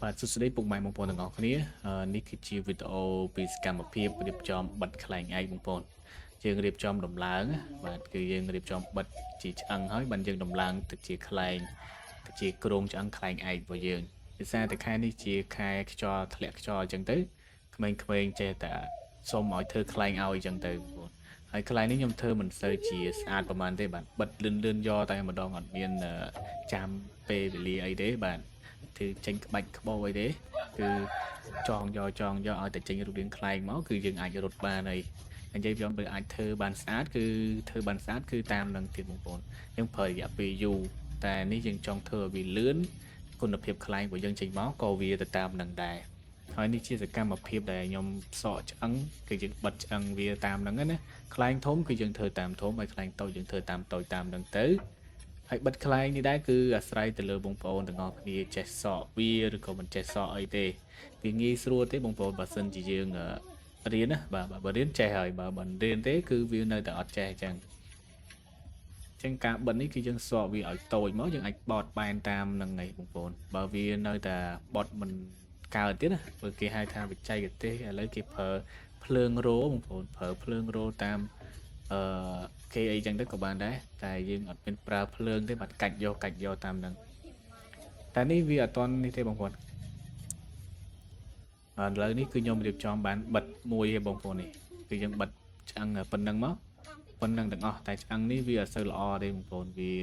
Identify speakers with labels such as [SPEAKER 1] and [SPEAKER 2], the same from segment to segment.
[SPEAKER 1] បាទសួស្តីពុកម៉ែបងប្អូនទាំងអស់គ្នានេះគឺជាវីដេអូពីសកម្មភាពរៀបចំបិទខ្លែងឯកបងប្អូនយើងរៀបចំដំឡើងបាទគឺយើងរៀបចំបិទជាឆ្អឹងហើយបានយើងដំឡើងទៅជាខ្លែងទៅជាគ្រោងឆ្អឹងខ្លែងឯករបស់យើងភាសាតែខែនេះជាខែខ្យល់ធ្លាក់ខ្យល់អញ្ចឹងទៅក្មេងៗចេះតែសុំឲ្យធ្វើខ្លែងឲ្យអញ្ចឹងទៅបងប្អូនហើយខ្លែងនេះខ្ញុំធ្វើមិនសូវជាស្អាតប្រហែលទេបាទបិទលឿនយកតែម្ដងអត់មានចាំពេលវេលាអីទេបាទធ្វើចេញក្បាច់ក្បោអីទេគឺចងយកឲ្យតែចេញរូបរាងខ្លែងមកគឺយើងអាចរត់បានហើយនិយាយពីបើអាចធ្វើបានស្អាតគឺធ្វើបានស្អាតគឺតាមនឹងទៀតបងប្អូនយើងប្រើរយៈពេលយូរតែនេះយើងចង់ធ្វើឲ្យវាលឿនគុណភាពខ្លែងរបស់យើងចេញមកក៏វាទៅតាមនឹងដែរហើយនេះជាសកម្មភាពដែលខ្ញុំសក់ឆ្អឹងគឺយើងបិទឆ្អឹងវាតាមនឹងណាខ្លែងធំគឺយើងធ្វើតាមធំហើយខ្លែងតូចយើងធ្វើតាមតូចតាមនឹងទៅហើយបិទខ្លែងនេះដែរគឺអាស្រ័យទៅលើបងប្អូនទាំងអស់គ្នាចេះសក់វាឬក៏មិនចេះសក់អីទេវាងាយស្រួលទេបងប្អូនបើសិនជាយើងរៀនណាបាទបើរៀនចេះហើយបើមិនរៀនទេគឺវានៅតែអត់ចេះអញ្ចឹងការបិទនេះគឺយើងសក់វាឲ្យតូចមកយើងអាចបត់បែនតាមនឹងឯងបងប្អូនបើវានៅតែបត់មិនកើតទៀតណាព្រោះគេហៅថាបច្ចេកទេសឥឡូវគេប្រើភ្លើងរោបងប្អូនប្រើភ្លើងរោតាមគេអីចឹងទៅក៏បានដែរតែយើងអត់មានប្រើភ្លើងទេបាត់កាច់យកតាមហ្នឹងតែនេះវាអត់តនេះទេបងប្អូនឥឡូវនេះគឺខ្ញុំរៀបចំបានបិទមួយទេបងប្អូននេះគឺយើងបិទឆ្អឹងប៉ុណ្្នឹងមកប៉ុណ្្នឹងទាំងអស់តែឆ្អឹងនេះវាអត់សូវល្អទេបងប្អូនវា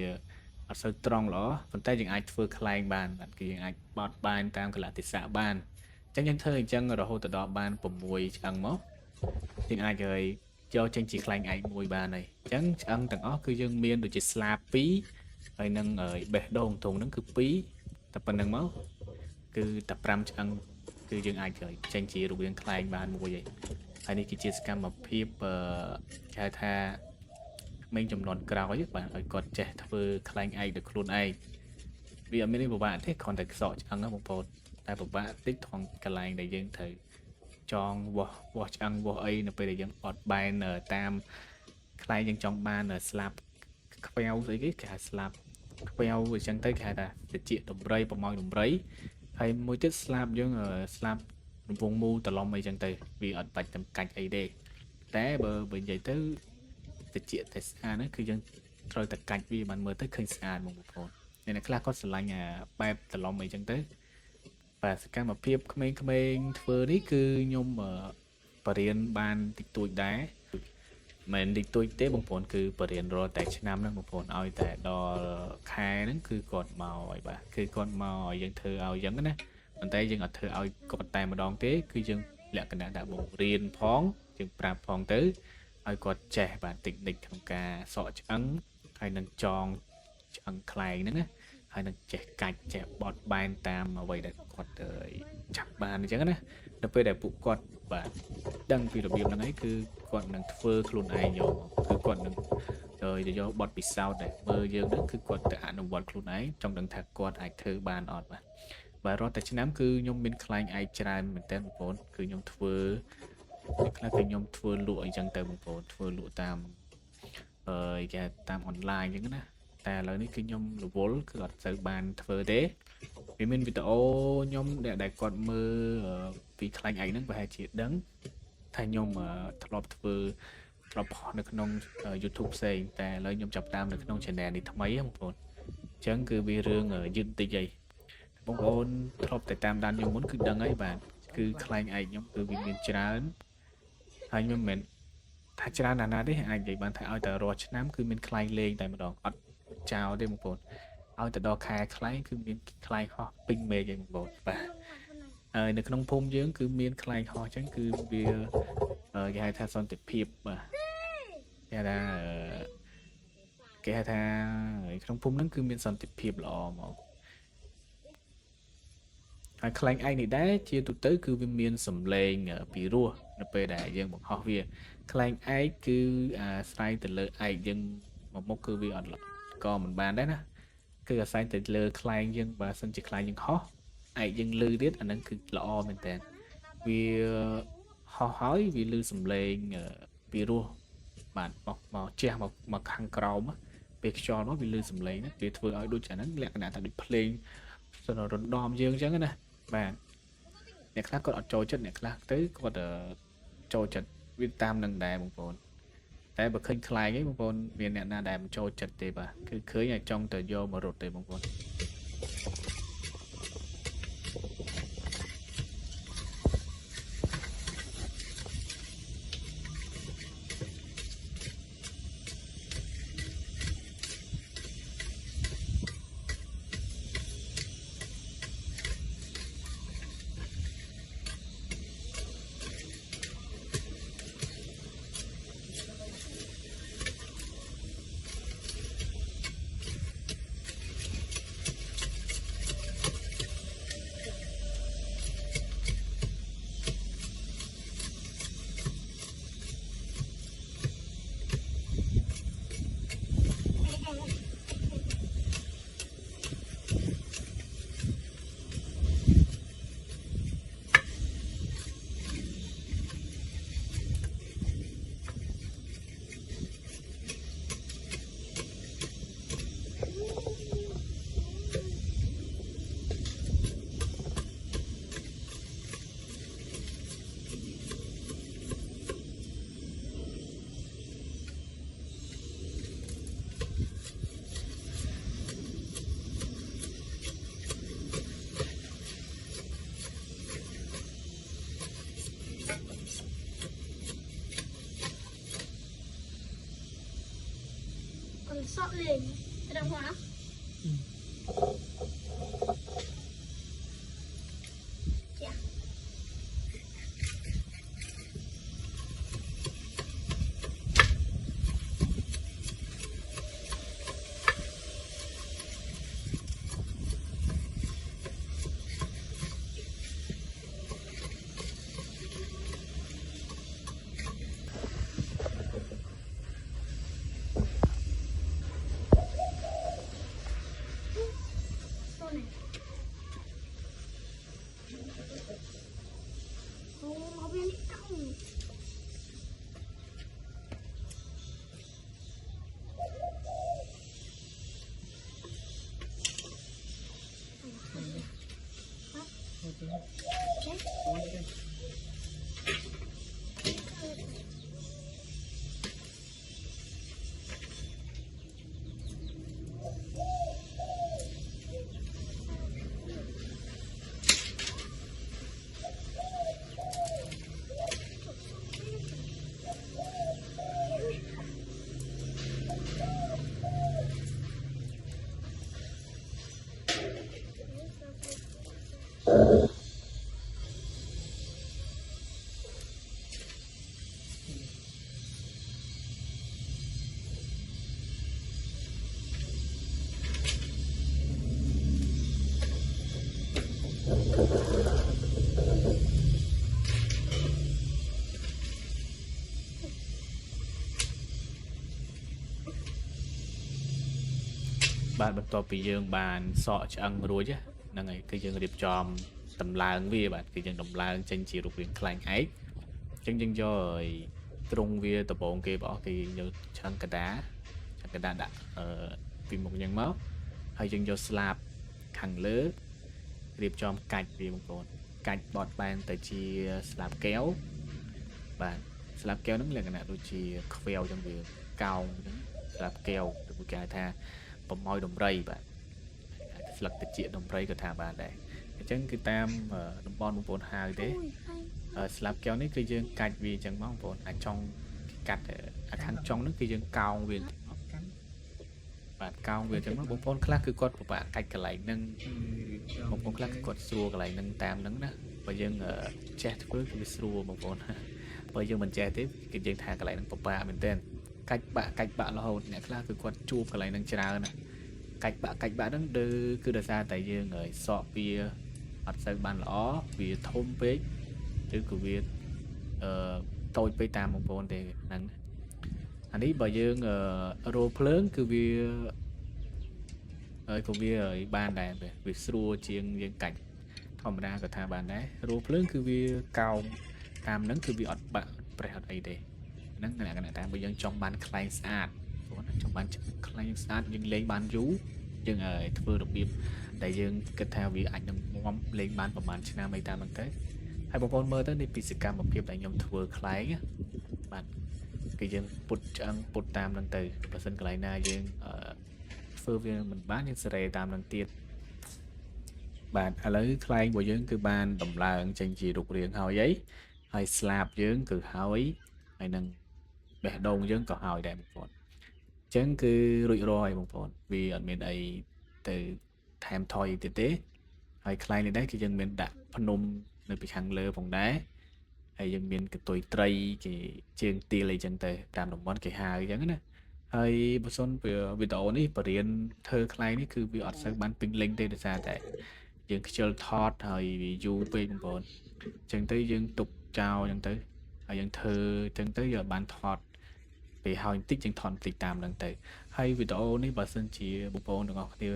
[SPEAKER 1] អត់សូវត្រង់ល្អប៉ុន្តែយើងអាចធ្វើខ្លែងបានបាទគឺយើងអាចបត់បែនតាមកលៈទេសៈបានអញ្ចឹងយើងធ្វើអញ្ចឹងរហូតដល់បាន6ឆ្អឹងមកយើងអាចឲ្យយកចេញជាខ្លែងឯកមួយបានហើយអញ្ចឹងឆ្អឹងទាំងអស់គឺយើងមានដូចជាស្លាប2ហើយនឹងបេះដូងធំហ្នឹងគឺ2តែប៉ុណ្្នឹងមកគឺតែ5ឆ្អឹងគឺយើងអាចចេញជារូបរាងខ្លែងបានមួយហើយនេះគឺជាសកម្មភាពគេហៅថាក្មេងចំនួនក្រោយបាទឲ្យគាត់ចេះធ្វើខ្លែងឯកដោយខ្លួនឯងវាអត់មានពិបាកទេគ្រាន់តែខ្សក់ឆ្អឹងណាបងប្អូនតែពិបាកតិចថងកន្លែងដែលយើងត្រូវចងវាស់ឆ្អឹងវាស់អីនៅពេលដែលយើងបត់បែនតាមខ្លែងយើងចង់បានស្លាប់ខ្វែវស្អីគេហៅស្លាប់ខ្វែវអញ្ចឹងទៅគេហៅថាតិចដំរីប្រមោយដំរីហើយមួយទៀតស្លាប់យើងស្លាប់រង្វង់មូលតឡំអីចឹងទៅវាអត់បាច់តែកាច់អីទេតែបើនិយាយទៅតិចតែស្អាតហ្នឹងគឺយើងត្រូវតែកាច់វាបានមើលទៅឃើញស្អាតបងប្អូនអ្នកខ្លះគាត់ស្រឡាញ់បែបតឡំអីចឹងទៅបាទសកម្មភាពក្មេងៗធ្វើនេះគឺខ្ញុំបរៀនបានតិចតួចដែរមិនតិចតួចទេបងប្អូនគឺបរៀនរាល់តែឆ្នាំហ្នឹងបងប្អូនឲ្យតែដល់ខែហ្នឹងគឺគាត់មកហើយបាទគឺគាត់មកឲ្យយើងធ្វើឲ្យអញ្ចឹងណាប៉ុន្តែយើងអត់ធ្វើឲ្យគាត់តែម្ដងទេគឺយើងលក្ខណៈថាបង្រៀនផងយើងប្រាប់ផងទៅឲ្យគាត់ចេះបាទតិចតិចក្នុងការសក់ឆ្អឹងហើយនឹងចងឆ្អឹងខ្លែងហ្នឹងណាហើយនឹងចេះកាច់ចេះបត់បែនតាមអ្វីដែលគាត់ចាប់បានអញ្ចឹងណាដល់ពេលដែលពួកគាត់បាទដឹងពីរបៀបហ្នឹងហើយគឺគាត់នឹងធ្វើខ្លួនឯងយកគឺគាត់នឹងយកបត់ពិសោធន៍ដែលមើលយើងហ្នឹងគឺគាត់ទៅអនុវត្តខ្លួនឯងចង់ដឹងថាគាត់អាចធ្វើបានអត់បាទរាល់តែឆ្នាំគឺខ្ញុំមានខ្លែងឯកច្រើនមែនតើបងប្អូនគឺខ្ញុំធ្វើខ្លះគឺខ្ញុំធ្វើលក់អីចឹងទៅបងប្អូនធ្វើលក់តាមគេតាមអនឡាញអញ្ចឹងណាតែឥឡូវនេះគឺខ្ញុំរវល់គឺអត់សូវបានធ្វើទេវាមានវីដេអូខ្ញុំដែលគាត់មើលពីខ្លែងឯកហ្នឹងប្រហែលជាដឹងថាខ្ញុំធ្លាប់ធ្វើធ្លាប់ផុសនៅក្នុង YouTube ផ្សេងតែឥឡូវខ្ញុំចាប់តាមនៅក្នុង channel នេះថ្មីបងប្អូនអញ្ចឹងគឺវារឿងយឺតតិចអីបងប្អូនធ្លាប់តែតាមដានខ្ញុំមុនគឺដឹងហើយបាទគឺខ្លែងឯកខ្ញុំគឺវាមានច្រើនហើយខ្ញុំមិនថាច្រើនណាស់ទេអាចនិយាយបានថាឲ្យតែរាល់ឆ្នាំគឺមានខ្លែងលេងតែម្ដងអត់ចោលទេបងប្អូនឲ្យទៅដល់ខែខ្លែងគឺមានខ្លែងហោះពេញមេឃឯងបងប្អូនបាទហើយនៅក្នុងភូមិយើងគឺមានខ្លែងហោះអញ្ចឹងគឺវាគេហៅថាសន្តិភាពបាទគេហៅថាក្នុងភូមិហ្នឹងគឺមានសន្តិភាពល្អមកហើយខ្លែងឯកនេះដែរជាទូទៅគឺវាមានសំឡេងពីរោះនៅពេលដែលយើងបង្ហោះវាខ្លែងឯកគឺអាស្រ័យទៅលើឯកយើងមកមុខគឺវាអត់ក៏មិនបានដែរណាគឺអាស្រ័យទៅលើខ្លែងយើងបើសិនជាខ្លែងយើងហោះឯកយើងលឺទៀតអាហ្នឹងគឺល្អមែនតើវាហោះហើយវាលឺសំឡេងពីរោះបាទមកជះមកខាងក្រោមពេលខ្យល់មកវាលឺសំឡេងណាវាធ្វើឲ្យដូចអាហ្នឹងលក្ខណៈថាដូចភ្លេងរំដំយើងអញ្ចឹងណា បាទអ្នកខ្លះគាត់អត់ចូលចិត្តអ្នកខ្លះទៅគាត់ចូលចិត្តវាតាមនឹងដែរបងប្អូនតែបើឃើញខ្លែងឯងបងប្អូនមានអ្នកណាដែលមិនចូលចិត្តទេបាទគឺឃើញឲ្យចង់ទៅយកមករត់ទេបងប្អូន
[SPEAKER 2] sọt lên cái đồng hồ đó
[SPEAKER 1] បាទបន្ទាប់ពីយើងបានសក់ឆ្អឹងរួចហ្នឹងហើយគឺយើងរៀបចំតម្លើងវាបាទគឺយើងតម្លើងចេញជារូបរាងខ្លែងឯកអញ្ចឹងយើងយកឲ្យទ្រង់វាដំបងគេបងគេយកឆ្អឹងកដាដាក់ពីមុខយ៉ាងមកហើយយើងយកស្លាបខាងលើរៀបចំកាច់វាបងប្អូនកាច់បត់បែនទៅជាស្លាបកែវបាទស្លាបកែវហ្នឹងលក្ខណៈដូចជាខ្វែវអញ្ចឹងវាកោងអញ្ចឹងស្លាបកែវឬគេហៅថាប្រម៉ោយដំរីបាទស្លឹកត្រចៀកដំរីក៏ថាបានដែរអញ្ចឹងគឺតាមតំបន់បងប្អូនហៅទេស្លាបកែវនេះគឺយើងកាច់វាអញ្ចឹងមកបងប្អូនអាចចង់កាត់ខាងចុងហ្នឹងគឺយើងកោងវាបាទកោងវាអញ្ចឹងមកបងប្អូនខ្លះគឺគាត់ពិបាកកាច់កន្លែងហ្នឹងបងប្អូនខ្លះគឺគាត់ស្រួលកន្លែងហ្នឹងតាមហ្នឹងណាបើយើងចេះធ្វើគឺវាស្រួលបងប្អូនបើយើងមិនចេះទេគឺយើងថាកន្លែងហ្នឹងពិបាកមែនទែនកាច់បាក់រហូតអ្នកខ្លះគឺគាត់ជួបកន្លែងហ្នឹងច្រើនណាកាច់បាក់ហ្នឹងគឺដោយសារតែយើងសក់វាអត់សូវបានល្អវាធំពេកឬក៏វាតូចពេកតាមបងប្អូនទេហ្នឹងអានេះបើយើងរោភ្លើងគឺវាក៏វាបានដែរវាស្រួលជាងយើងកាច់ធម្មតាក៏ថាបានដែររោភ្លើងគឺវាកោងតាមហ្នឹងគឺវាអត់បាក់ប្រេះអត់អីទេហ្នឹងលក្ខណៈតាមបើយើងចង់បានខ្លែងស្អាតព្រោះចង់បានខ្លែងស្អាតយើងលេងបានយូរយើងធ្វើរបៀប ដែលយើងគិតថាវាអាចនឹងងាប់លេងបានប្រហែលឆ្នាំអីតាមហ្នឹងទៅហើយបងប្អូនមើលទៅនេះពីសកម្មភាពដែលខ្ញុំធ្វើខ្លែងបាទគឺយើងពុតឆ្អឹងពុតតាមហ្នឹងទៅបើសិនកន្លែងណាយើងធ្វើវាមិនបានយើងសេរីតាមហ្នឹងទៀតបាទឥឡូវខ្លែងរបស់យើងគឺបានដំឡើងចេញជារូបរាងហើយស្លាបយើងគឺហើយនឹងបេះដូងយើងក៏ហើយដែរបងប្អូនអញ្ចឹងគឺរួចរាល់ហើយបងប្អូនវាអត់មានអីទៅថែមថយទៀតទេហើយខ្លែងនេះដែរគឺយើងមានដាក់ភ្នំនៅពីខាងលើផងដែរហើយយើងមានកតុយត្រីគេជើងទាលអីចឹងទៅតាមតំបន់គេហៅអញ្ចឹងណាហើយបើសិនវីដេអូនេះបរៀនធ្វើខ្លែងនេះគឺវាអត់សូវបានពេញលេញទេដោយសារតែយើងខ្ជិលថតហើយវាយូរពេកបងប្អូនអញ្ចឹងទៅយើងទុកចោលអញ្ចឹងទៅហើយយើងធ្វើអញ្ចឹងទៅយើងបានថតពេលហើយបន្តិចយើងថតបន្តិចតាមហ្នឹងទៅហើយវីដេអូនេះបើសិនជាបងប្អូនទាំងអស់គ្នា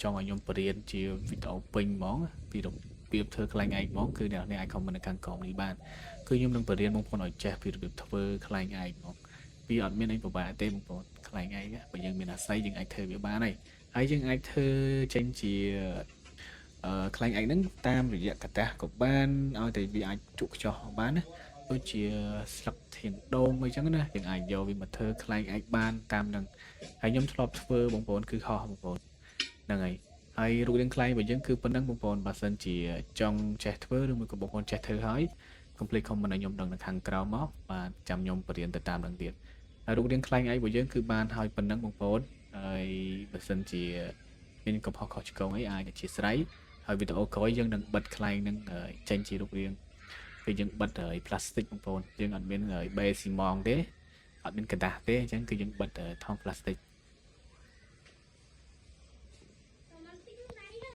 [SPEAKER 1] ចង់ឲ្យខ្ញុំបរៀនជាវីដេអូពេញហ្មងពីរបៀបធ្វើខ្លែងឯកហ្មងគឺអ្នកនេះអាចខមមិននៅខាងក្រោមនេះបានគឺខ្ញុំនឹងបរៀនបងប្អូនឲ្យចេះពីរបៀបធ្វើខ្លែងឯកហ្មងវាអត់មានអីពិបាកទេបងប្អូនខ្លែងឯកបើយើងមានអាស័យយើងអាចធ្វើវាបានហើយយើងអាចធ្វើចេញជាខ្លែងឯកហ្នឹងតាមរយៈกระดาษក៏បានឲ្យតែវាអាចជក់ខ្ចោះបានណាដូចជាស្លឹកធាងដូងអីចឹងណាយើងអាចយកវាមកធ្វើខ្លែងឯកបានតាមហ្នឹងហើយខ្ញុំធ្លាប់ធ្វើបងប្អូនគឺខុសបងប្អូនហ្នឹងហើយរូបរាងខ្លែងរបស់យើងគឺប៉ុណ្ណឹងបងប្អូនបើសិនជាចង់ចេះធ្វើឬមួយក៏បងប្អូនចេះធ្វើហើយកុំភ្លេចខមមិនឲ្យខ្ញុំដឹងនៅខាងក្រោមមកបាទចាំខ្ញុំបរៀនទៅតាមហ្នឹងទៀតហើយរូបរាងខ្លែងឯករបស់យើងគឺបានហើយប៉ុណ្ណឹងបងប្អូនហើយបើសិនជាមានកំហុសខុសឆ្គងអីអាចអធិស្ឋានហើយវីដេអូក្រោយយើងនឹងបិទខ្លែងនឹងចេញជារូបរាងពេលយើងបិទផ្លាស្ទិកបងប្អូនយើងអត់មានបេស៊ីម៉ងទេអត់មានកដាស់ទេអញ្ចឹងគឺយើងបិទថង់ផ្លាស្ទិក